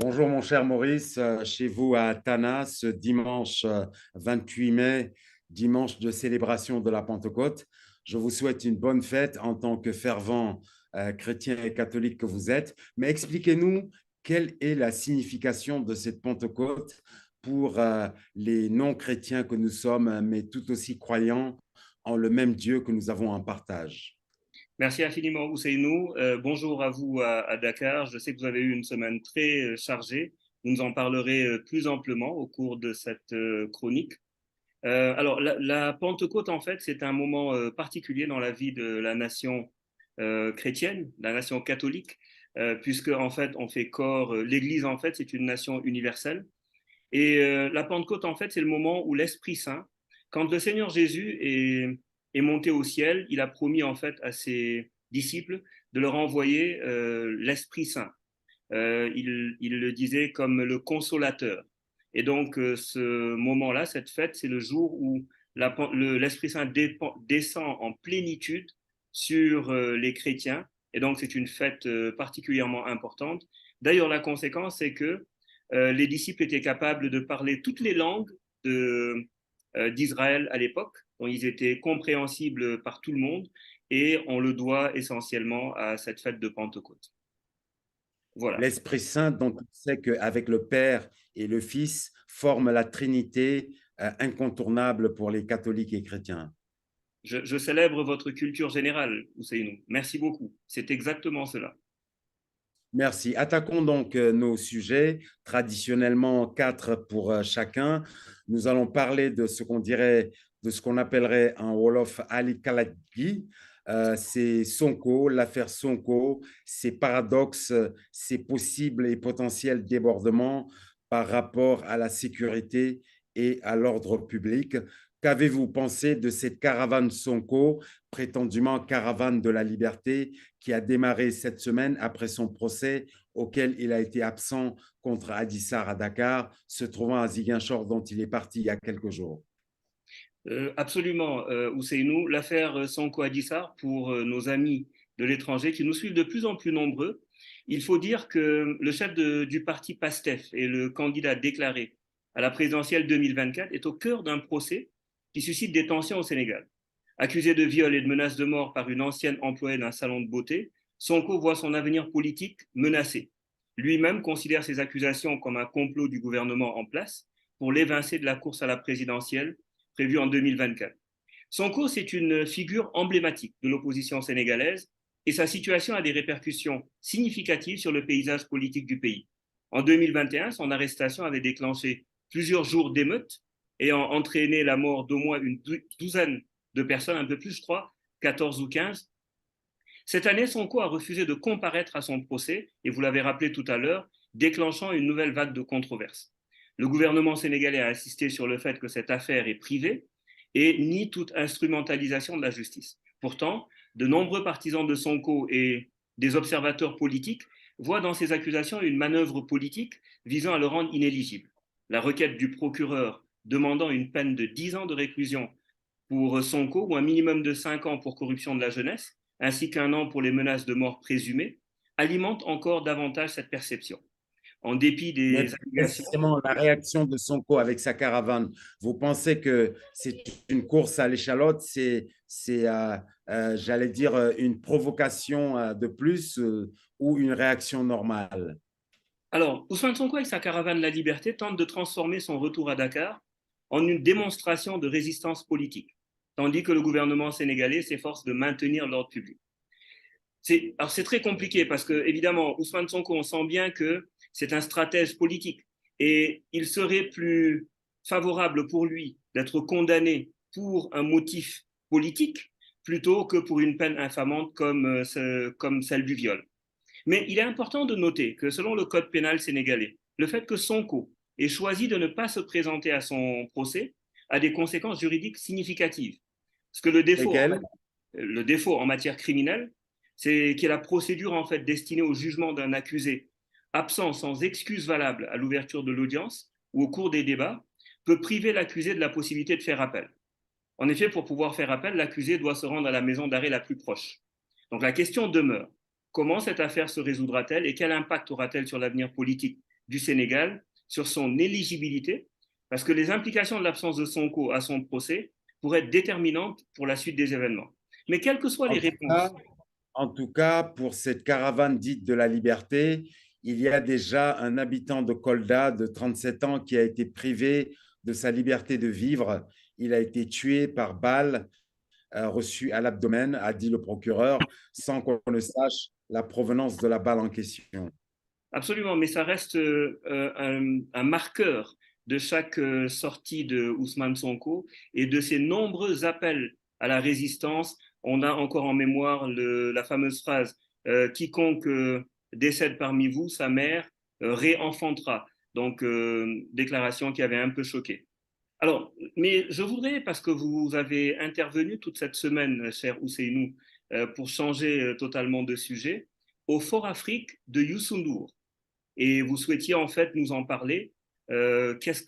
Bonjour mon cher Maurice, chez vous à Tana, ce dimanche 28 mai, dimanche de célébration de la Pentecôte. Je vous souhaite une bonne fête en tant que fervent chrétien et catholique que vous êtes. Mais expliquez-nous quelle est la signification de cette Pentecôte pour les non-chrétiens que nous sommes, mais tout aussi croyants en le même Dieu que nous avons en partage. Merci infiniment, Ousseynou. Bonjour à vous à Dakar. Je sais que vous avez eu une semaine très chargée. Vous nous en parlerez plus amplement au cours de cette chronique. Alors, la Pentecôte, en fait, c'est un moment particulier dans la vie de la nation chrétienne, la nation catholique, puisque, en fait, on fait corps. L'Église, en fait, c'est une nation universelle. Et la Pentecôte, en fait, c'est le moment où l'Esprit Saint, quand le Seigneur Jésus est monté au ciel, il a promis en fait à ses disciples de leur envoyer l'Esprit Saint. Il le disait comme le consolateur. Et donc, ce moment-là, cette fête, c'est le jour où l'Esprit Saint descend en plénitude sur les chrétiens. Et donc, c'est une fête particulièrement importante. D'ailleurs, la conséquence, c'est que les disciples étaient capables de parler toutes les langues d'Israël à l'époque, dont ils étaient compréhensibles par tout le monde, et on le doit essentiellement à cette fête de Pentecôte. Voilà. L'Esprit Saint, dont on sait qu'avec le Père et le Fils, forme la Trinité incontournable pour les catholiques et chrétiens. Je célèbre votre culture générale, Ousseynou. Merci beaucoup. C'est exactement cela. Merci. Attaquons donc nos sujets, traditionnellement quatre pour chacun. Nous allons parler de ce qu'on dirait, de ce qu'on appellerait en Wolof Ali Kalagi. C'est Sonko, l'affaire Sonko, ses paradoxes, ses possibles et potentiels débordements par rapport à la sécurité et à l'ordre public. Qu'avez-vous pensé de cette caravane Sonko, prétendument caravane de la liberté, qui a démarré cette semaine après son procès auquel il a été absent contre Adissar à Dakar, se trouvant à Ziguinchor, dont il est parti il y a quelques jours? Absolument, Ousseynou. L'affaire Sonko Adissar, pour nos amis de l'étranger qui nous suivent de plus en plus nombreux, il faut dire que le chef du parti PASTEF et le candidat déclaré à la présidentielle 2024 est au cœur d'un procès qui suscite des tensions au Sénégal. Accusé de viol et de menaces de mort par une ancienne employée d'un salon de beauté, Sonko voit son avenir politique menacé. Lui-même considère ces accusations comme un complot du gouvernement en place pour l'évincer de la course à la présidentielle prévue en 2024. Sonko, c'est une figure emblématique de l'opposition sénégalaise et sa situation a des répercussions significatives sur le paysage politique du pays. En 2021, son arrestation avait déclenché plusieurs jours d'émeutes ayant entraîné la mort d'au moins une douzaine de personnes, un peu plus, je crois, 14 ou 15. Cette année, Sonko a refusé de comparaître à son procès, et vous l'avez rappelé tout à l'heure, déclenchant une nouvelle vague de controverses. Le gouvernement sénégalais a insisté sur le fait que cette affaire est privée et nie toute instrumentalisation de la justice. Pourtant, de nombreux partisans de Sonko et des observateurs politiques voient dans ces accusations une manœuvre politique visant à le rendre inéligible. La requête du procureur demandant une peine de 10 ans de réclusion pour Sonko ou un minimum de 5 ans pour corruption de la jeunesse, ainsi qu'un an pour les menaces de mort présumées, alimente encore davantage cette perception. En dépit Mais des accusations, précisément, la réaction de Sonko avec sa caravane, vous pensez que c'est une course à l'échalote, j'allais dire, une provocation de plus ou une réaction normale? alors, Ousmane Sonko avec sa caravane La Liberté tente de transformer son retour à Dakar en une démonstration de résistance politique, tandis que le gouvernement sénégalais s'efforce de maintenir l'ordre public. Alors c'est très compliqué parce que, évidemment, Ousmane Sonko, on sent bien que c'est un stratège politique et il serait plus favorable pour lui d'être condamné pour un motif politique plutôt que pour une peine infamante comme celle du viol. Mais il est important de noter que selon le code pénal sénégalais, le fait que Sonko ait choisi de ne pas se présenter à son procès a des conséquences juridiques significatives. Parce que Lesquels? le défaut en matière criminelle, c'est qu'il y a la procédure en fait destinée au jugement d'un accusé absent sans excuse valable à l'ouverture de l'audience ou au cours des débats peut priver l'accusé de la possibilité de faire appel. En effet, pour pouvoir faire appel, l'accusé doit se rendre à la maison d'arrêt la plus proche. Donc la question demeure, comment cette affaire se résoudra-t-elle et quel impact aura-t-elle sur l'avenir politique du Sénégal sur son éligibilité, parce que les implications de l'absence de Sonko à son procès pourraient être déterminantes pour la suite des événements. Mais quelles que soient les En tout cas, réponses, en tout cas, pour cette caravane dite de la liberté, il y a déjà un habitant de Kolda de 37 ans qui a été privé de sa liberté de vivre. Il a été tué par balle reçue à l'abdomen, a dit le procureur, sans qu'on ne sache la provenance de la balle en question. absolument, mais ça reste un marqueur de chaque sortie de Ousmane Sonko et de ses nombreux appels à la résistance. On a encore en mémoire la fameuse phrase quiconque décède parmi vous, sa mère réenfantera. Donc, déclaration qui avait un peu choqué. Alors, mais je voudrais, parce que vous avez intervenu toute cette semaine, cher Ousseynou, pour changer totalement de sujet, au Fort Afrique de Youssou N'Dour. Et vous souhaitiez en fait nous en parler. Est-ce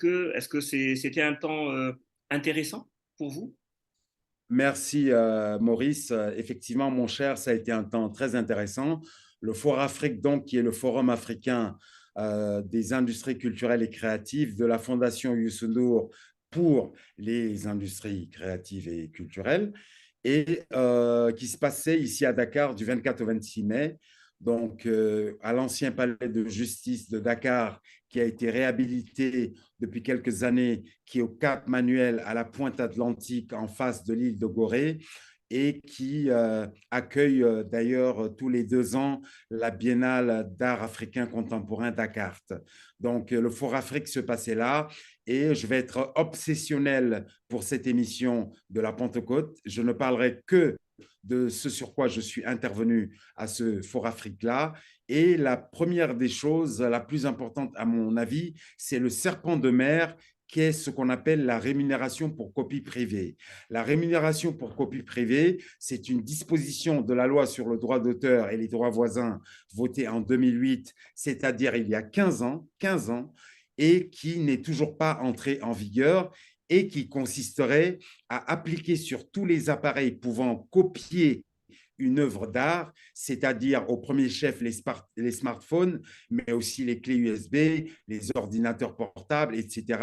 que c'était un temps intéressant pour vous? Merci Maurice. Effectivement, mon cher, ça a été un temps très intéressant. Le Forum Afrique, donc, qui est le forum africain des industries culturelles et créatives de la Fondation Youssou N'Dour pour les industries créatives et culturelles, et qui se passait ici à Dakar du 24 au 26 mai, donc à l'ancien palais de justice de Dakar, qui a été réhabilité depuis quelques années, qui est au Cap Manuel, à la pointe atlantique, en face de l'île de Gorée, et qui accueille d'ailleurs tous les 2 ans la Biennale d'art africain contemporain Dakar. Donc, le Forum Afrique se passait là, et je vais être obsessionnel pour cette émission de la Pentecôte. Je ne parlerai que de ce sur quoi je suis intervenu à ce Forum Afrique-là. Et la première des choses, la plus importante à mon avis, c'est le serpent de mer, qui est ce qu'on appelle la rémunération pour copie privée. La rémunération pour copie privée, c'est une disposition de la loi sur le droit d'auteur et les droits voisins votée en 2008, c'est-à-dire il y a 15 ans, et qui n'est toujours pas entrée en vigueur et qui consisterait à appliquer sur tous les appareils pouvant copier une œuvre d'art, c'est-à-dire au premier chef les smartphones, mais aussi les clés USB, les ordinateurs portables, etc.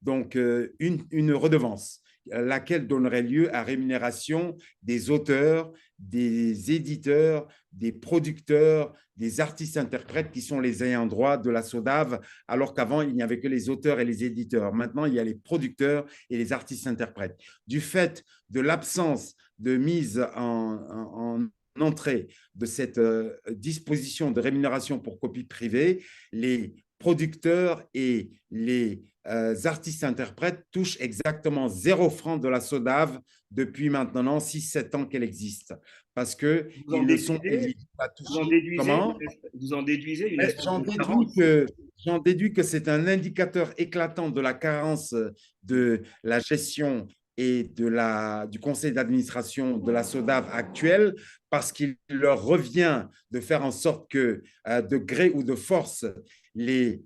Donc, une redevance, laquelle donnerait lieu à rémunération des auteurs, des éditeurs, des producteurs, des artistes-interprètes qui sont les ayants droit de la SODAV, alors qu'avant, il n'y avait que les auteurs et les éditeurs. Maintenant, il y a les producteurs et les artistes-interprètes. Du fait de l'absence de mise en entrée de cette disposition de rémunération pour copie privée, les producteurs et les artistes-interprètes touchent exactement 0 franc de la SODAV depuis maintenant 6-7 ans qu'elle existe, parce Vous en qu'ils ne sont déduisez, éligibles à vous en toucher. déduisez, Comment? vous en déduisez une espèce J'en de déduis carence. que, j'en déduis que c'est un indicateur éclatant de la carence de la gestion et du conseil d'administration de la SODAV actuelle, parce qu'il leur revient de faire en sorte que, de gré ou de force, les,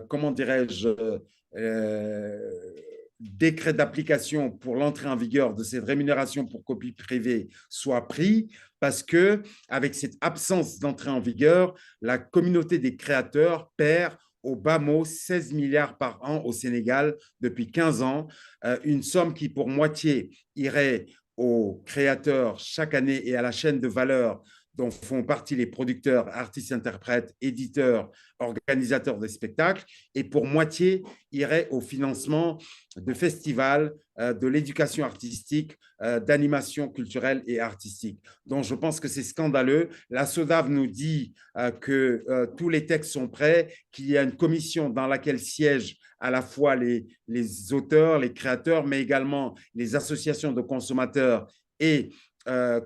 comment dirais-je, euh, décrets d'application pour l'entrée en vigueur de cette rémunération pour copie privée soient pris, parce que avec cette absence d'entrée en vigueur, la communauté des créateurs perd au bas mot 16 milliards par an au Sénégal depuis 15 ans, une somme qui pour moitié irait aux créateurs chaque année et à la chaîne de valeur dont font partie les producteurs, artistes, interprètes, éditeurs, organisateurs de spectacles, et pour moitié irait au financement de festivals, de l'éducation artistique, d'animation culturelle et artistique. Donc, je pense que c'est scandaleux. La SODAV nous dit que tous les textes sont prêts, qu'il y a une commission dans laquelle siègent à la fois les auteurs, les créateurs, mais également les associations de consommateurs et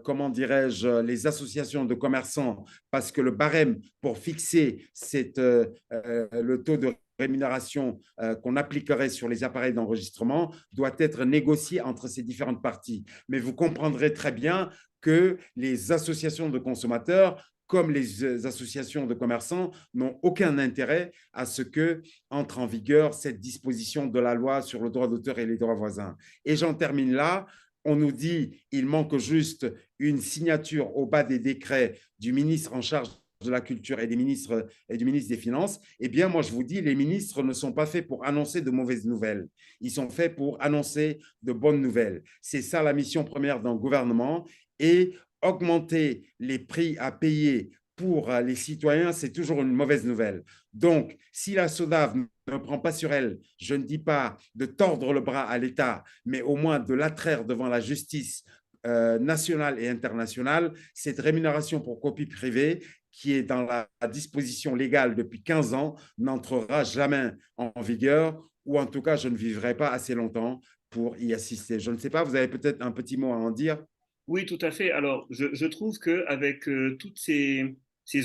comment dirais-je, les associations de commerçants, parce que le barème pour fixer le taux de rémunération qu'on appliquerait sur les appareils d'enregistrement doit être négocié entre ces différentes parties. Mais vous comprendrez très bien que les associations de consommateurs comme les associations de commerçants n'ont aucun intérêt à ce que entre en vigueur cette disposition de la loi sur le droit d'auteur et les droits voisins. Et j'en termine là. On nous dit qu'il manque juste une signature au bas des décrets du ministre en charge de la culture et du ministre des Finances, eh bien, moi, je vous dis, les ministres ne sont pas faits pour annoncer de mauvaises nouvelles. Ils sont faits pour annoncer de bonnes nouvelles. C'est ça la mission première d'un gouvernement. Et augmenter les prix à payer pour les citoyens, c'est toujours une mauvaise nouvelle. Donc, si la SODAV ne prend pas sur elle, je ne dis pas de tordre le bras à l'État, mais au moins de l'attraire devant la justice nationale et internationale, cette rémunération pour copie privée qui est dans la disposition légale depuis 15 ans n'entrera jamais en vigueur, ou en tout cas, je ne vivrai pas assez longtemps pour y assister. Je ne sais pas, vous avez peut-être un petit mot à en dire? Oui, tout à fait. Alors, je trouve qu'avec toutes ces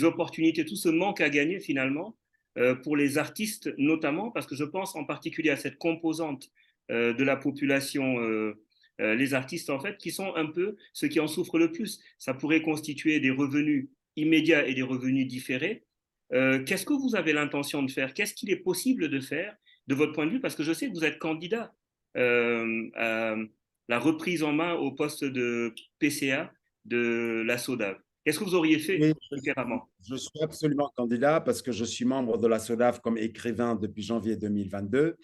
opportunités, tout ce manque à gagner finalement, pour les artistes notamment, parce que je pense en particulier à cette composante de la population, les artistes en fait, qui sont un peu ceux qui en souffrent le plus. Ça pourrait constituer des revenus immédiats et des revenus différés. Qu'est-ce que vous avez l'intention de faire? Qu'est-ce qu'il est possible de faire de votre point de vue? Parce que je sais que vous êtes candidat à la reprise en main au poste de PCA de la SODAV. Qu'est-ce que vous auriez fait Oui, différemment? je suis absolument candidat parce que je suis membre de la SODAV comme écrivain depuis janvier 2022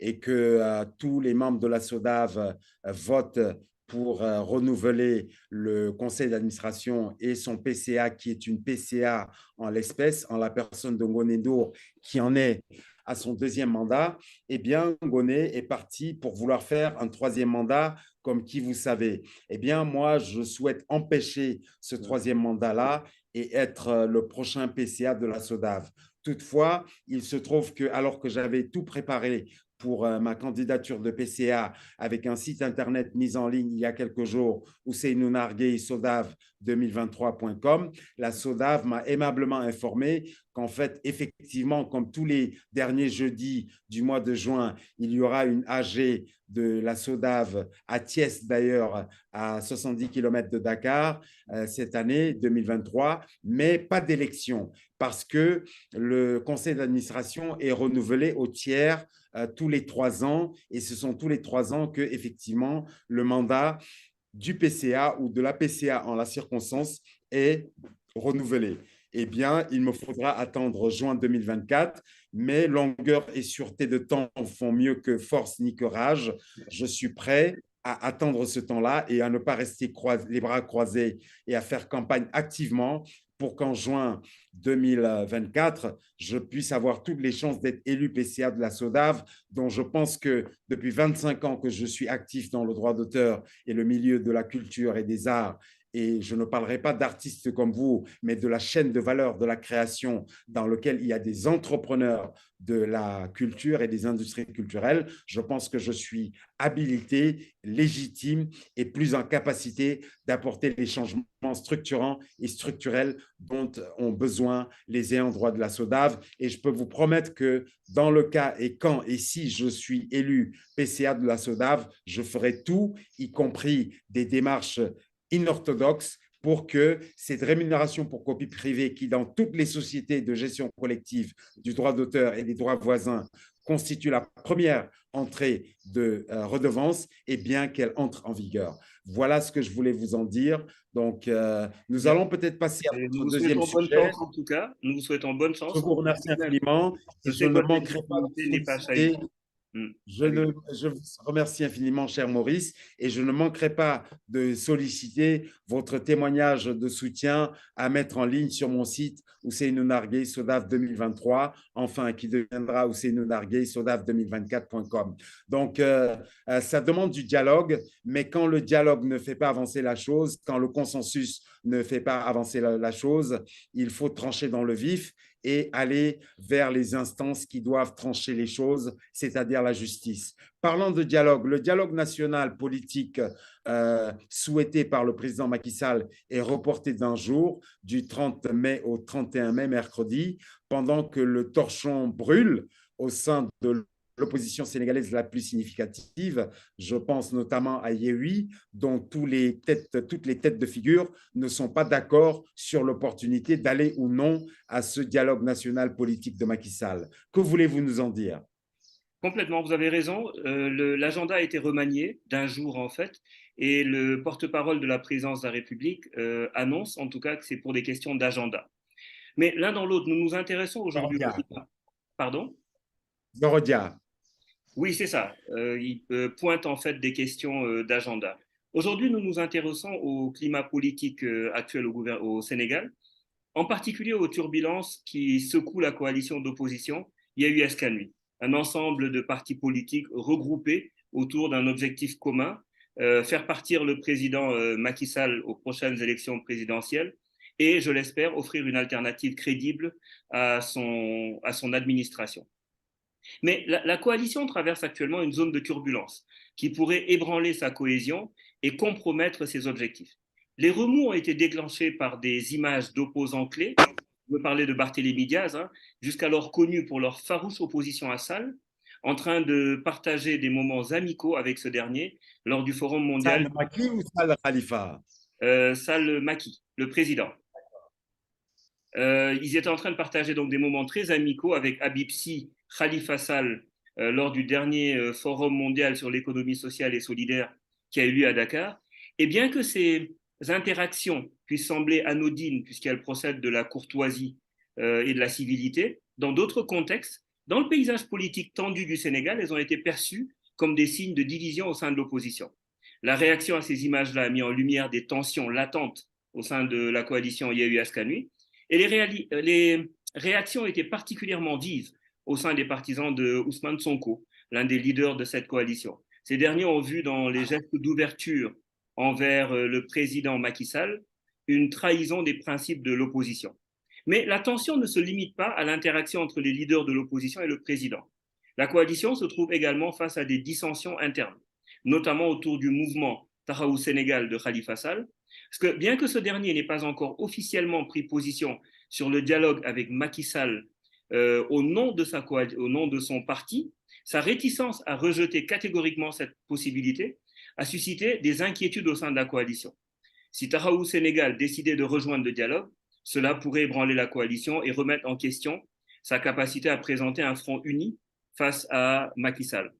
et que tous les membres de la SODAV votent pour renouveler le conseil d'administration et son PCA, qui est une PCA en l'espèce, en la personne de Ngoné Ndour, qui en est à son deuxième mandat, eh bien, Ngoné est parti pour vouloir faire un troisième mandat, comme qui vous savez. Eh bien, moi, je souhaite empêcher ce troisième mandat-là et être le prochain PCA de la SODAV. Toutefois, il se trouve que, alors que j'avais tout préparé pour ma candidature de PCA avec un site internet mis en ligne il y a quelques jours, ousseynounarguey-sodav2023.com, la SODAV m'a aimablement informé qu'en fait, effectivement, comme tous les derniers jeudis du mois de juin, il y aura une AG de la SODAV à Thiès, d'ailleurs, à 70 km de Dakar, cette année 2023, mais pas d'élection, parce que le conseil d'administration est renouvelé au tiers tous les 3 ans, et ce sont tous les 3 ans que, effectivement, le mandat du PCA ou de la PCA en la circonstance est renouvelé. Eh bien, il me faudra attendre juin 2024, mais longueur et sûreté de temps font mieux que force ni que rage. Je suis prêt à attendre ce temps-là et à ne pas rester les bras croisés et à faire campagne activement pour qu'en juin 2024, je puisse avoir toutes les chances d'être élu PCA de la SODAV, dont je pense que depuis 25 ans que je suis actif dans le droit d'auteur et le milieu de la culture et des arts, et je ne parlerai pas d'artistes comme vous, mais de la chaîne de valeur de la création dans laquelle il y a des entrepreneurs de la culture et des industries culturelles, je pense que je suis habilité, légitime et plus en capacité d'apporter les changements structurants et structurels dont ont besoin les ayants droit de la SODAV. Et je peux vous promettre que dans le cas et quand et si je suis élu PCA de la SODAV, je ferai tout, y compris des démarches inorthodoxes pour que cette rémunération pour copie privée qui, dans toutes les sociétés de gestion collective du droit d'auteur et des droits voisins, constitue la première entrée de redevance, et bien qu'elle entre en vigueur. Voilà ce que je voulais vous en dire. Donc, nous Bien. allons peut-être passer à Et nous notre vous deuxième souhaitons bonne sujet. chance en tout cas. Nous vous souhaitons bonne Je chance. vous remercie infiniment Je et je sais que ne votre manquerai pas de légitimité n'est pas solliciter. chahurie. Hmm. Je vous remercie infiniment, cher Maurice, et je ne manquerai pas de solliciter votre témoignage de soutien à mettre en ligne sur mon site Ousseynou Narguey Sodav 2023, enfin qui deviendra Ousseynou Narguey Sodav 2024.com. Donc, ça demande du dialogue, mais quand le dialogue ne fait pas avancer la chose, quand le consensus ne fait pas avancer la chose, il faut trancher dans le vif et aller vers les instances qui doivent trancher les choses, c'est-à-dire la justice. Parlant de dialogue, le dialogue national politique souhaité par le président Macky Sall est reporté d'un jour, du 30 mai au 31 mai, mercredi, pendant que le torchon brûle au sein de l'opposition sénégalaise la plus significative. Je pense notamment à Yehui, dont toutes les têtes de figure ne sont pas d'accord sur l'opportunité d'aller ou non à ce dialogue national politique de Macky Sall. Que voulez-vous nous en dire? Complètement, vous avez raison. L'agenda a été remanié d'un jour en fait, et le porte-parole de la présidence de la République annonce en tout cas que c'est pour des questions d'agenda. Mais l'un dans l'autre, nous nous intéressons aujourd'hui au Zorodia. climat. Pardon? Zorodia. Oui, c'est ça. Il pointe en fait des questions d'agenda. Aujourd'hui, nous nous intéressons au climat politique actuel au Sénégal, en particulier aux turbulences qui secouent la coalition d'opposition Yewwi-Askanui, un ensemble de partis politiques regroupés autour d'un objectif commun, faire partir le président Macky Sall aux prochaines élections présidentielles et, je l'espère, offrir une alternative crédible à son administration. Mais la coalition traverse actuellement une zone de turbulence qui pourrait ébranler sa cohésion et compromettre ses objectifs. Les remous ont été déclenchés par des images d'opposants clés. Je veux parler de Barthélémy Diaz, hein, jusqu'alors connu pour leur farouche opposition à Sall, en train de partager des moments amicaux avec ce dernier lors du Forum mondial Sal Maki ou Sal Khalifa? Sall Maki, le président. Ils étaient en train de partager donc des moments très amicaux avec Habib Sy, Khalifa Sall, lors du dernier forum mondial sur l'économie sociale et solidaire qui a eu lieu à Dakar. Et bien que ces interactions puissent sembler anodines puisqu'elles procèdent de la courtoisie et de la civilité, dans d'autres contextes, dans le paysage politique tendu du Sénégal, elles ont été perçues comme des signes de division au sein de l'opposition. La réaction à ces images-là a mis en lumière des tensions latentes au sein de la coalition Yewwi-Askanui, et les réactions étaient particulièrement vives au sein des partisans de Ousmane Sonko, l'un des leaders de cette coalition. Ces derniers ont vu dans les gestes d'ouverture envers le président Macky Sall une trahison des principes de l'opposition. Mais la tension ne se limite pas à l'interaction entre les leaders de l'opposition et le président. La coalition se trouve également face à des dissensions internes, notamment autour du mouvement Tahaou Sénégal de Khalifa Sall, parce que bien que ce dernier n'ait pas encore officiellement pris position sur le dialogue avec Macky Sall au nom de son parti, sa réticence à rejeter catégoriquement cette possibilité a suscité des inquiétudes au sein de la coalition. Si Tahaou Sénégal décidait de rejoindre le dialogue, cela pourrait ébranler la coalition et remettre en question sa capacité à présenter un front uni face à Macky Sall.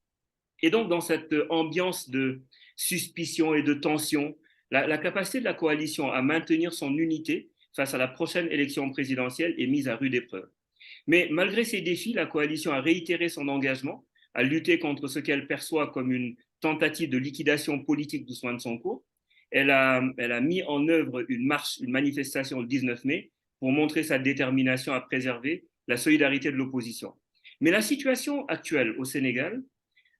Et donc, dans cette ambiance de suspicion et de tension, la capacité de la coalition à maintenir son unité face à la prochaine élection présidentielle est mise à rude épreuve. Mais malgré ces défis, la coalition a réitéré son engagement à lutter contre ce qu'elle perçoit comme une tentative de liquidation politique d'Ousmane Sonko. Elle a mis en œuvre une manifestation le 19 mai pour montrer sa détermination à préserver la solidarité de l'opposition. Mais la situation actuelle au Sénégal,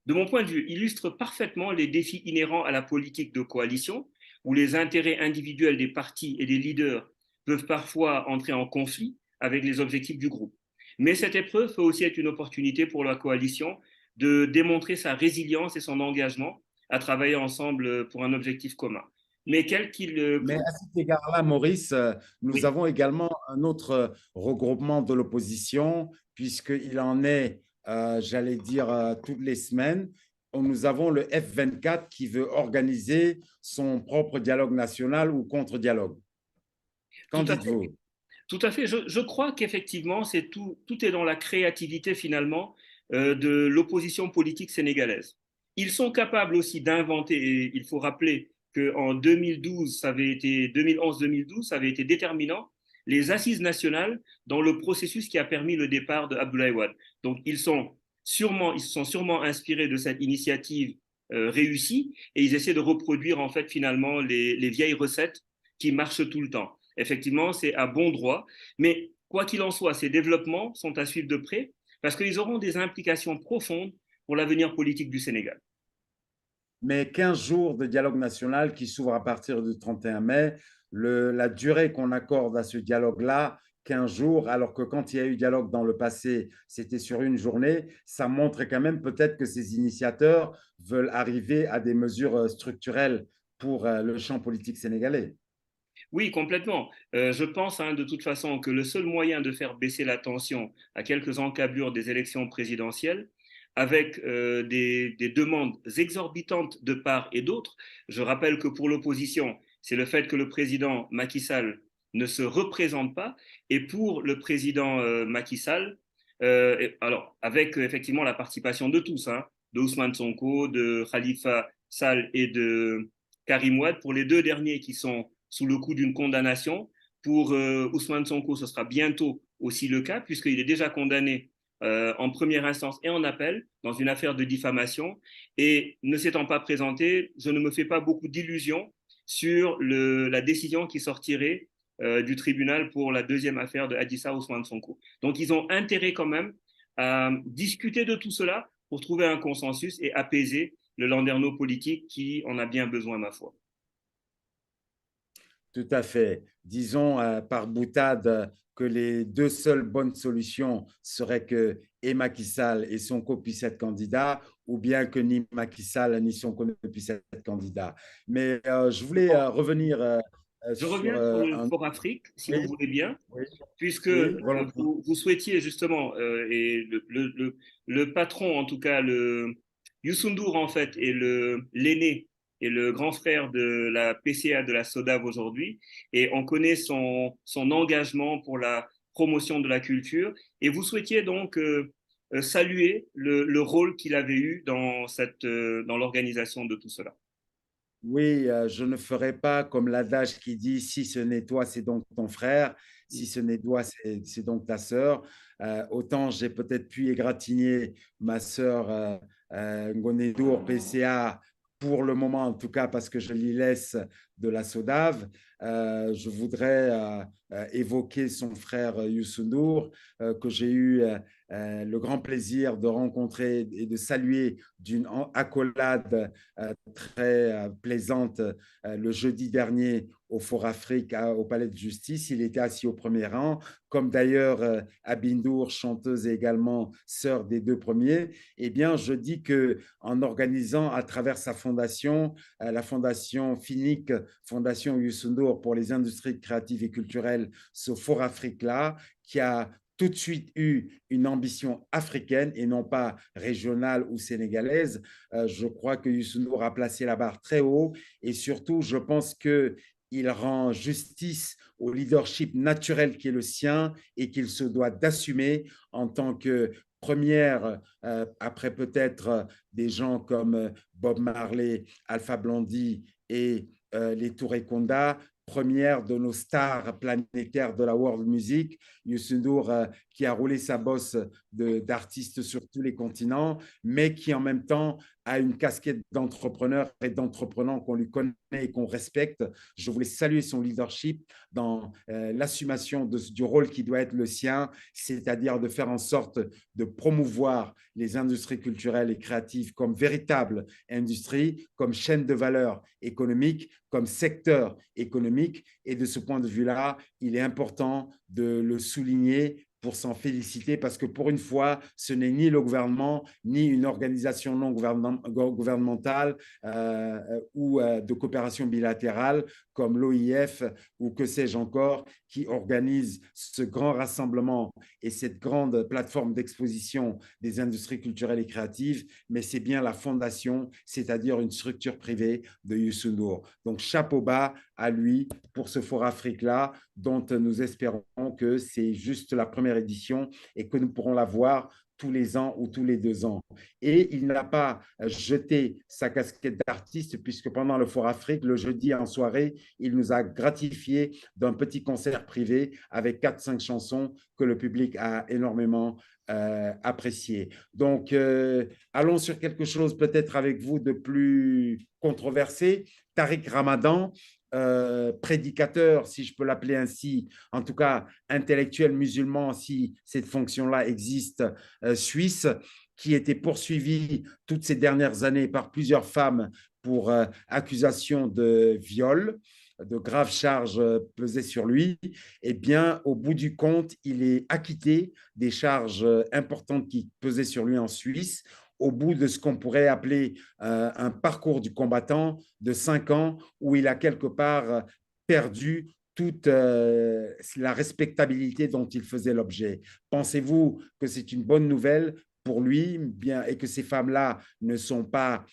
de mon point de vue, illustre parfaitement les défis inhérents à la politique de coalition, où les intérêts individuels des partis et des leaders peuvent parfois entrer en conflit avec les objectifs du groupe. Mais cette épreuve peut aussi être une opportunité pour la coalition de démontrer sa résilience et son engagement à travailler ensemble pour un objectif commun. Mais quel qu'il... Mais à cet égard-là, Maurice, nous Oui, avons également un autre regroupement de l'opposition, puisqu'il en est, j'allais dire, toutes les semaines. Nous avons le F24 qui veut organiser son propre dialogue national ou contre-dialogue. Qu'en tout à fait. dites-vous? Tout à fait. Je crois qu'effectivement, tout est dans la créativité finalement de l'opposition politique sénégalaise. Ils sont capables aussi d'inventer, et il faut rappeler qu'en 2012, 2011-2012, ça avait été déterminant, les assises nationales dans le processus qui a permis le départ de Abdoulaye Wade. Donc ils se sont sûrement inspirés de cette initiative réussie et ils essaient de reproduire en fait finalement les vieilles recettes qui marchent tout le temps. Effectivement, c'est à bon droit. Mais quoi qu'il en soit, ces développements sont à suivre de près parce qu'ils auront des implications profondes pour l'avenir politique du Sénégal. Mais 15 jours de dialogue national qui s'ouvre à partir du 31 mai, la durée qu'on accorde à ce dialogue-là, 15 jours, alors que quand il y a eu dialogue dans le passé, c'était sur une journée, ça montre quand même peut-être que ces initiateurs veulent arriver à des mesures structurelles pour le champ politique sénégalais. Oui, complètement. Je pense de toute façon que le seul moyen de faire baisser la tension à quelques encablures des élections présidentielles, avec des demandes exorbitantes de part et d'autre, je rappelle que pour l'opposition, c'est le fait que le président Macky Sall ne se représente pas, et pour le président Macky Sall, alors avec effectivement la participation de tous, hein, de Ousmane Sonko, de Khalifa Sall et de Karim Wade, pour les deux derniers qui sont sous le coup d'une condamnation. Pour Ousmane Sonko, ce sera bientôt aussi le cas, puisqu'il est déjà condamné en première instance et en appel dans une affaire de diffamation. Et ne s'étant pas présenté, je ne me fais pas beaucoup d'illusions sur la décision qui sortirait du tribunal pour la deuxième affaire de Adissa Ousmane Sonko. Donc ils ont intérêt quand même à discuter de tout cela pour trouver un consensus et apaiser le landerneau politique qui en a bien besoin, ma foi. Tout à fait. Disons par boutade que les deux seules bonnes solutions seraient que et Macky Sall et Sonko puissent être candidats, ou bien que ni Macky Sall ni Sonko ne puissent être candidats. Mais je voulais revenir Je sur reviens sur le un... Fort Afrique, si Oui, vous voulez bien, oui, puisque oui, volontiers. vous souhaitiez justement, et le patron, en tout cas, Youssou N'Dour, en fait, est l'aîné et le grand frère de la PCA de la SODAV aujourd'hui, et on connaît son engagement pour la promotion de la culture, et vous souhaitiez donc saluer le rôle qu'il avait eu dans l'organisation de tout cela. Oui, je ne ferai pas comme l'adage qui dit si ce n'est toi, c'est donc ton frère, si ce n'est toi, c'est donc ta sœur. Autant j'ai peut-être pu égratigner ma sœur Ngonedour PCA pour le moment, en tout cas, parce que je l'y laisse de la SODAV. Je voudrais évoquer son frère Youssou N'Dour, que j'ai eu le grand plaisir de rencontrer et de saluer d'une accolade très plaisante le jeudi dernier au Fort Afrique, au Palais de Justice. Il était assis au premier rang, comme d'ailleurs Abindour, chanteuse et également sœur des deux premiers. Eh bien, je dis que en organisant à travers sa fondation, la fondation FINIC, Fondation Youssou N'Dour pour les industries créatives et culturelles, ce Fort Afrique-là, qui a tout de suite eu une ambition africaine et non pas régionale ou sénégalaise. Je crois que Youssou N'Dour a placé la barre très haut et surtout, je pense que il rend justice au leadership naturel qui est le sien et qu'il se doit d'assumer en tant que première, après peut-être des gens comme Bob Marley, Alpha Blondy et les Touré Kunda, première de nos stars planétaires de la world music, Youssou N'Dour qui a roulé sa bosse d'artiste sur tous les continents, mais qui en même temps a une casquette d'entrepreneur et d'entrepreneur qu'on lui connaît et qu'on respecte. Je voulais saluer son leadership dans l'assumation du rôle qui doit être le sien, c'est-à-dire de faire en sorte de promouvoir les industries culturelles et créatives comme véritable industrie, comme chaîne de valeur économique, comme secteur économique. Et de ce point de vue-là, il est important de le souligner pour s'en féliciter parce que pour une fois, ce n'est ni le gouvernement, ni une organisation non gouvernementale ou de coopération bilatérale comme l'OIF ou que sais-je encore, qui organise ce grand rassemblement et cette grande plateforme d'exposition des industries culturelles et créatives, mais c'est bien la fondation, c'est-à-dire une structure privée de Youssou N'Dour. Donc, chapeau bas à lui pour ce Fort Afrique-là, dont nous espérons que c'est juste la première édition et que nous pourrons la voir tous les ans ou tous les 2 ans. Et il n'a pas jeté sa casquette d'artiste puisque pendant le Fort Afrique, le jeudi en soirée, il nous a gratifié d'un petit concert privé avec 4-5 chansons que le public a énormément apprécié. Donc, allons sur quelque chose peut-être avec vous de plus controversé. Tariq Ramadan, prédicateur, si je peux l'appeler ainsi, en tout cas intellectuel musulman, si cette fonction-là existe, suisse, qui était poursuivi toutes ces dernières années par plusieurs femmes pour accusation de viol, de graves charges pesées sur lui, eh bien, au bout du compte, il est acquitté des charges importantes qui pesaient sur lui en Suisse, au bout de ce qu'on pourrait appeler un parcours du combattant de 5 ans où il a quelque part perdu toute la respectabilité dont il faisait l'objet. Pensez-vous que c'est une bonne nouvelle pour lui, bien, et que ces femmes-là ne sont pas,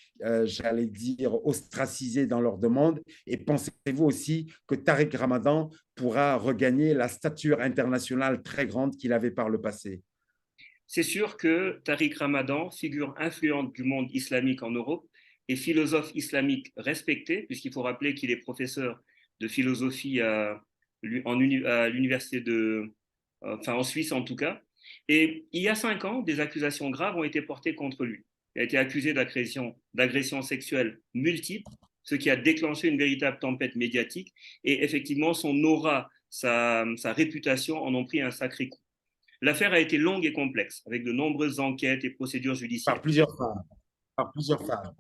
j'allais dire, ostracisées dans leur demande? Et pensez-vous aussi que Tariq Ramadan pourra regagner la stature internationale très grande qu'il avait par le passé? C'est sûr que Tariq Ramadan, figure influente du monde islamique en Europe, et philosophe islamique respecté, puisqu'il faut rappeler qu'il est professeur de philosophie à l'université en Suisse en tout cas. Et il y a 5 ans, des accusations graves ont été portées contre lui. Il a été accusé d'agressions sexuelles multiples, ce qui a déclenché une véritable tempête médiatique. Et effectivement, son aura, sa réputation en ont pris un sacré coup. L'affaire a été longue et complexe, avec de nombreuses enquêtes et procédures judiciaires. Par plusieurs femmes. Par plusieurs femmes.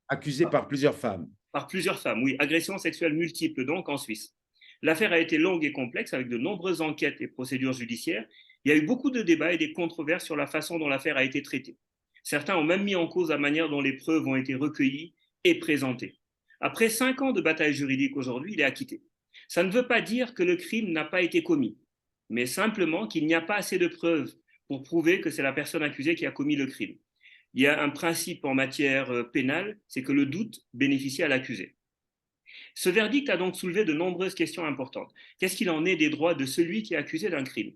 Accusé par plusieurs femmes. Par plusieurs femmes, oui. Agressions sexuelles multiples, donc, en Suisse. L'affaire a été longue et complexe, avec de nombreuses enquêtes et procédures judiciaires. Il y a eu beaucoup de débats et des controverses sur la façon dont l'affaire a été traitée. Certains ont même mis en cause la manière dont les preuves ont été recueillies et présentées. Après 5 ans de bataille juridique aujourd'hui, il est acquitté. Ça ne veut pas dire que le crime n'a pas été commis, mais simplement qu'il n'y a pas assez de preuves pour prouver que c'est la personne accusée qui a commis le crime. Il y a un principe en matière pénale, c'est que le doute bénéficie à l'accusé. Ce verdict a donc soulevé de nombreuses questions importantes. Qu'est-ce qu'il en est des droits de celui qui est accusé d'un crime?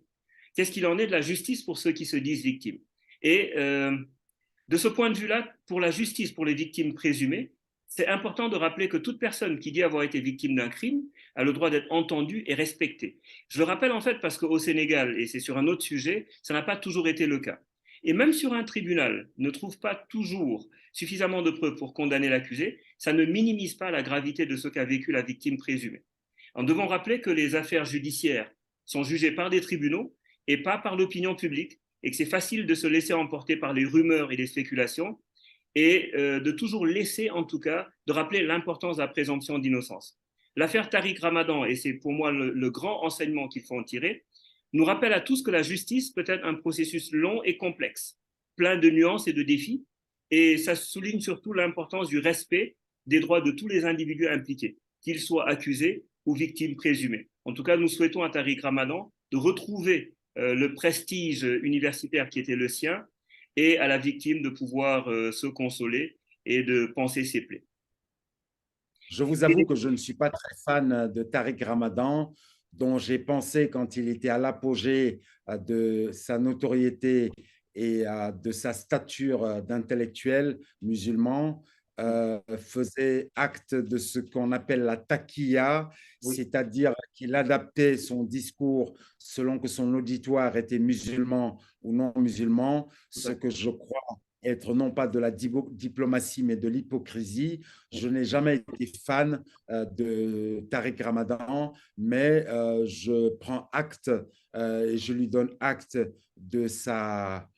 Qu'est-ce qu'il en est de la justice pour ceux qui se disent victimes? Et de ce point de vue-là, pour la justice, pour les victimes présumées, c'est important de rappeler que toute personne qui dit avoir été victime d'un crime a le droit d'être entendue et respectée. Je le rappelle en fait parce qu'au Sénégal, et c'est sur un autre sujet, ça n'a pas toujours été le cas. Et même sur un tribunal ne trouve pas toujours suffisamment de preuves pour condamner l'accusé, ça ne minimise pas la gravité de ce qu'a vécu la victime présumée. En devant rappeler que les affaires judiciaires sont jugées par des tribunaux et pas par l'opinion publique, et que c'est facile de se laisser emporter par les rumeurs et les spéculations, et de toujours laisser, en tout cas, de rappeler l'importance de la présomption d'innocence. L'affaire Tariq Ramadan, et c'est pour moi le grand enseignement qu'il faut en tirer, nous rappelle à tous que la justice peut être un processus long et complexe, plein de nuances et de défis, et ça souligne surtout l'importance du respect des droits de tous les individus impliqués, qu'ils soient accusés ou victimes présumées. En tout cas, nous souhaitons à Tariq Ramadan de retrouver le prestige universitaire qui était le sien, et à la victime de pouvoir se consoler et de panser ses plaies. Je vous avoue que je ne suis pas très fan de Tariq Ramadan, dont j'ai pensé quand il était à l'apogée de sa notoriété et de sa stature d'intellectuel musulman, faisait acte de ce qu'on appelle la taqiyya, Oui, c'est-à-dire qu'il adaptait son discours selon que son auditoire était musulman ou non musulman, tout à ce fait. que je crois être non pas de la diplomatie, mais de l'hypocrisie. Je n'ai jamais été fan de Tariq Ramadan, mais je prends acte et je lui donne acte de sa,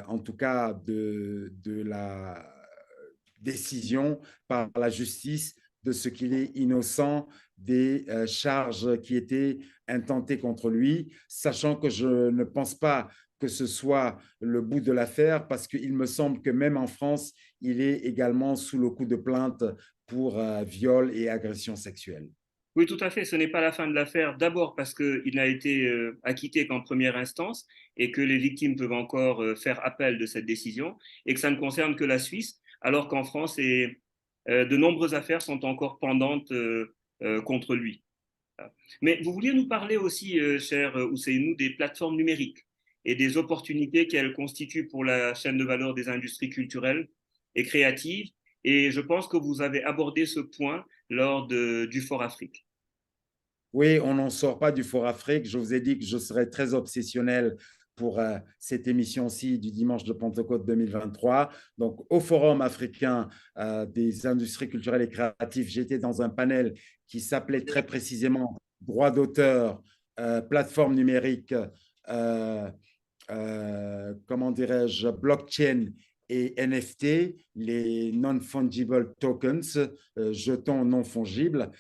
en tout cas, de la décision par la justice de ce qu'il est innocent des charges qui étaient intentées contre lui, sachant que je ne pense pas que ce soit le bout de l'affaire, parce qu'il me semble que même en France, il est également sous le coup de plainte pour viol et agression sexuelle. Oui, tout à fait. Ce n'est pas la fin de l'affaire. D'abord parce qu'il n'a été acquitté qu'en première instance et que les victimes peuvent encore faire appel de cette décision et que ça ne concerne que la Suisse, alors qu'en France, de nombreuses affaires sont encore pendantes contre lui. Mais vous vouliez nous parler aussi, cher Ousseynou, des plateformes numériques et des opportunités qu'elles constituent pour la chaîne de valeur des industries culturelles et créatives. Et je pense que vous avez abordé ce point lors du Fort Afrique. Oui, on n'en sort pas du Fort Afrique. Je vous ai dit que je serais très obsessionnel pour cette émission-ci du dimanche de Pentecôte 2023. Donc, au Forum africain des industries culturelles et créatives, j'étais dans un panel qui s'appelait très précisément droit d'auteur, plateforme numérique, euh, comment dirais-je, blockchain et NFT, les non-fungible tokens, jetons non fongibles.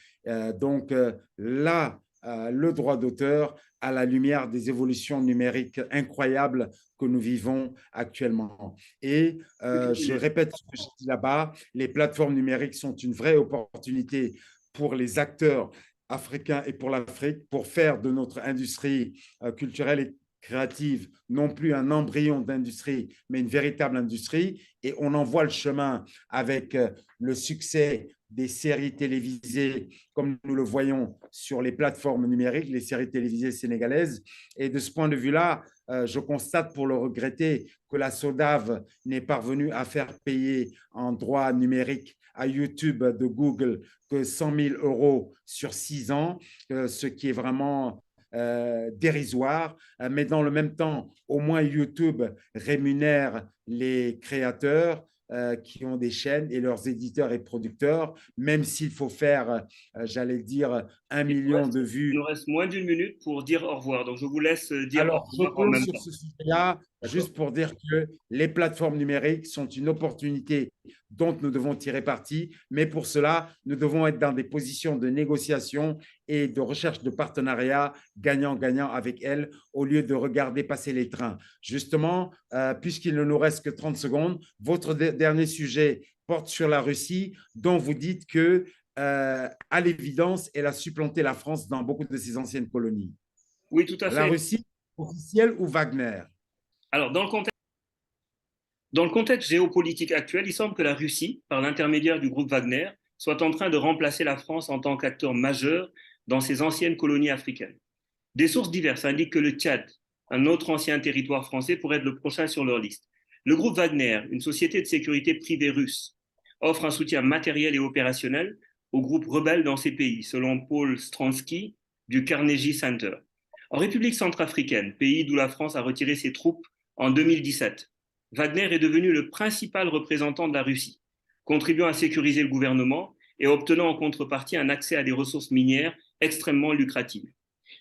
Donc là, le droit d'auteur à la lumière des évolutions numériques incroyables que nous vivons actuellement. Et je répète ce que j'ai dit là-bas, les plateformes numériques sont une vraie opportunité pour les acteurs africains et pour l'Afrique pour faire de notre industrie culturelle et créative, non plus un embryon d'industrie, mais une véritable industrie. Et on en voit le chemin avec le succès des séries télévisées, comme nous le voyons sur les plateformes numériques, les séries télévisées sénégalaises. Et de ce point de vue-là, je constate pour le regretter que la SODAV n'est parvenue à faire payer en droit numérique à YouTube de Google que 100 000 euros sur 6 ans, ce qui est vraiment dérisoire. Mais dans le même temps, au moins YouTube rémunère les créateurs qui ont des chaînes et leurs éditeurs et producteurs, même s'il faut faire, j'allais dire, 1 million de Il vues. nous reste moins d'une minute pour dire au revoir. Donc, je vous laisse dire au Alors, je revoir en close même sur temps. ce sujet-là, D'accord? juste pour dire que les plateformes numériques sont une opportunité dont nous devons tirer parti, mais pour cela, nous devons être dans des positions de négociation et de recherche de partenariat gagnant-gagnant avec elles, au lieu de regarder passer les trains. Justement, puisqu'il ne nous reste que 30 secondes, votre dernier sujet porte sur la Russie, dont vous dites que, à l'évidence, elle a supplanté la France dans beaucoup de ses anciennes colonies. Oui, tout à La fait. Russie officielle ou Wagner? Alors, dans le contexte géopolitique actuel, il semble que la Russie, par l'intermédiaire du groupe Wagner, soit en train de remplacer la France en tant qu'acteur majeur dans ses anciennes colonies africaines. Des sources diverses indiquent que le Tchad, un autre ancien territoire français, pourrait être le prochain sur leur liste. Le groupe Wagner, une société de sécurité privée russe, offre un soutien matériel et opérationnel aux groupes rebelles dans ces pays, selon Paul Stronsky du Carnegie Center. En République centrafricaine, pays d'où la France a retiré ses troupes en 2017, Wagner est devenu le principal représentant de la Russie, contribuant à sécuriser le gouvernement et obtenant en contrepartie un accès à des ressources minières extrêmement lucratives.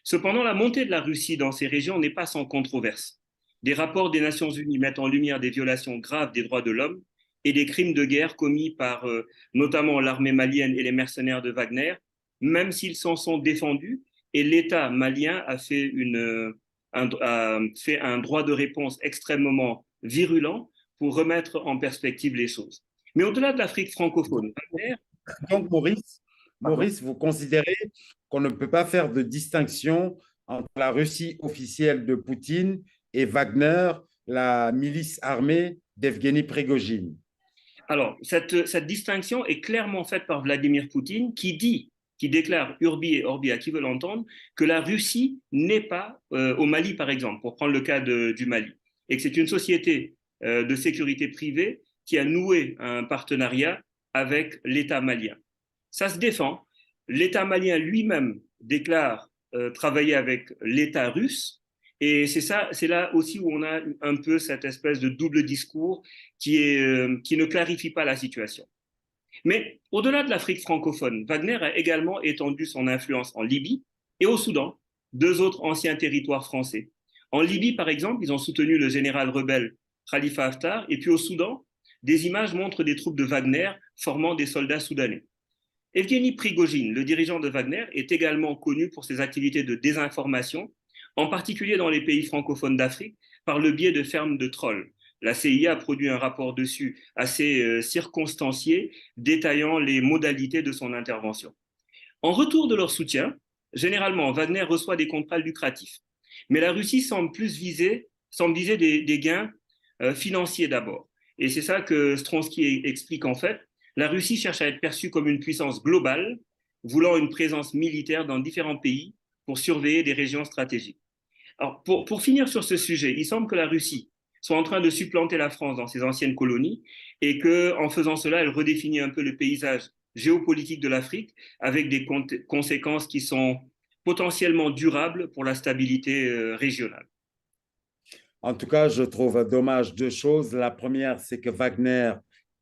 Cependant, la montée de la Russie dans ces régions n'est pas sans controverse. Des rapports des Nations Unies mettent en lumière des violations graves des droits de l'homme et des crimes de guerre commis par notamment l'armée malienne et les mercenaires de Wagner, même s'ils s'en sont défendus, et l'État malien a fait un droit de réponse extrêmement virulent pour remettre en perspective les choses. Mais au-delà de l'Afrique francophone, Wagner, Donc, pardon, Maurice, vous considérez qu'on ne peut pas faire de distinction entre la Russie officielle de Poutine et Wagner, la milice armée d'Evgeny Prigogine. alors, cette distinction est clairement faite par Vladimir Poutine qui déclare Urbi et Orbi à qui veut l'entendre, que la Russie n'est pas au Mali, par exemple, pour prendre le cas du Mali, et que c'est une société de sécurité privée qui a noué un partenariat avec l'État malien. Ça se défend. L'État malien lui-même déclare travailler avec l'État russe. Et c'est là aussi où on a un peu cette espèce de double discours qui ne clarifie pas la situation. Mais au-delà de l'Afrique francophone, Wagner a également étendu son influence en Libye et au Soudan, deux autres anciens territoires français. En Libye, par exemple, ils ont soutenu le général rebelle Khalifa Haftar, et puis au Soudan, des images montrent des troupes de Wagner formant des soldats soudanais. Evgeny Prigogine, le dirigeant de Wagner, est également connu pour ses activités de désinformation, en particulier dans les pays francophones d'Afrique, par le biais de fermes de trolls. La CIA a produit un rapport dessus assez circonstancié, détaillant les modalités de son intervention. En retour de leur soutien, généralement, Wagner reçoit des contrats lucratifs. Mais la Russie semble viser des gains financiers d'abord. Et c'est ça que Stronsky explique en fait. La Russie cherche à être perçue comme une puissance globale, voulant une présence militaire dans différents pays pour surveiller des régions stratégiques. Alors, pour finir sur ce sujet, il semble que la Russie soit en train de supplanter la France dans ses anciennes colonies et qu'en faisant cela, elle redéfinit un peu le paysage géopolitique de l'Afrique avec des conséquences qui sont potentiellement durables pour la stabilité régionale. En tout cas, je trouve dommage deux choses. La première, c'est que Wagner,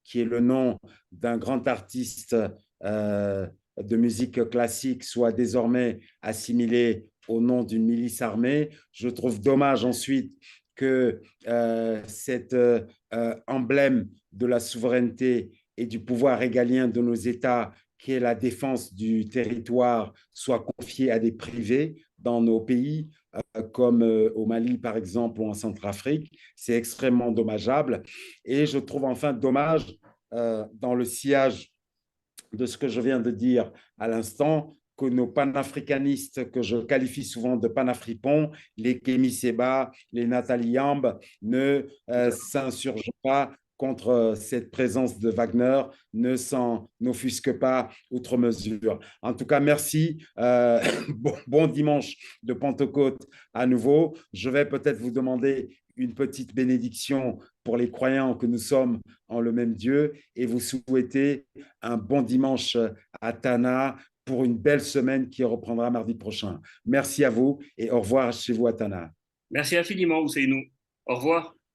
qui est le nom d'un grand artiste de musique classique, soit désormais assimilé au nom d'une milice armée. Je trouve dommage ensuite que cet emblème de la souveraineté et du pouvoir régalien de nos États, qui est la défense du territoire, soit confié à des privés dans nos pays, comme au Mali, par exemple, ou en Centrafrique. C'est extrêmement dommageable. Et je trouve enfin dommage, dans le sillage de ce que je viens de dire à l'instant, que nos panafricanistes, que je qualifie souvent de panafripons, les Kémy Séba, les Nathalie Yamb, ne s'insurgent pas contre cette présence de Wagner ne s'en offusque pas outre mesure. En tout cas, merci. Bon dimanche de Pentecôte à nouveau. Je vais peut-être vous demander une petite bénédiction pour les croyants que nous sommes en le même Dieu et vous souhaiter un bon dimanche à Tana pour une belle semaine qui reprendra mardi prochain. Merci à vous et au revoir chez vous à Tana. Merci infiniment, Ousseynou. Au revoir.